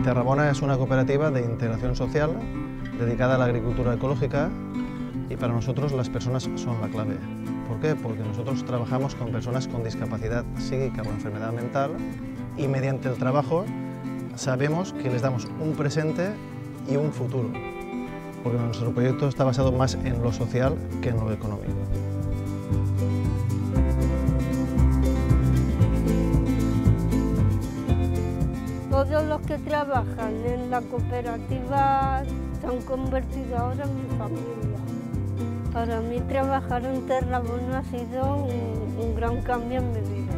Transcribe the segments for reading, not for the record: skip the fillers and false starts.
Terrabona es una cooperativa de integración social dedicada a la agricultura ecológica y para nosotros las personas son la clave. ¿Por qué? Porque nosotros trabajamos con personas con discapacidad psíquica o enfermedad mental y mediante el trabajo sabemos que les damos un presente y un futuro, porque nuestro proyecto está basado más en lo social que en lo económico. Todos los que trabajan en la cooperativa se han convertido ahora en mi familia. Para mí trabajar en Terrabona ha sido un gran cambio en mi vida.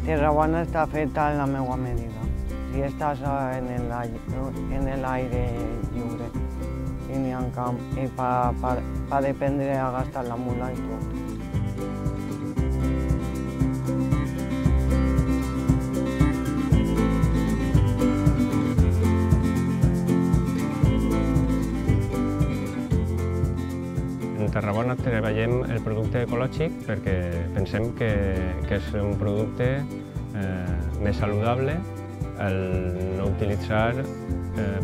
Terrabona està feta en la meva medida. Si estàs en l'aire lliure i n'hi ha camp, i per dependre a gastar la mula i tot. En Terrabona treballem el producte ecològic perquè pensem que és un producte més saludable el no utilitzar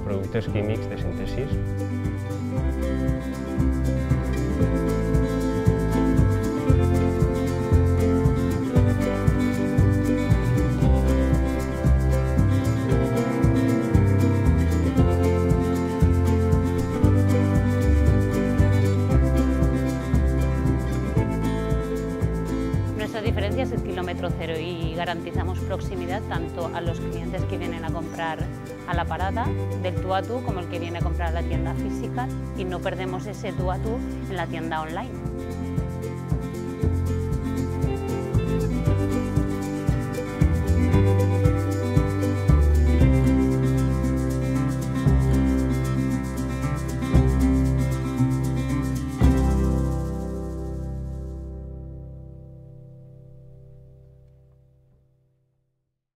productes químics de síntesi. Nuestra diferencia es el kilómetro cero y garantizamos proximidad tanto a los clientes que vienen a comprar a la parada del tú a tú como el que viene a comprar a la tienda física y no perdemos ese tú a tú en la tienda online.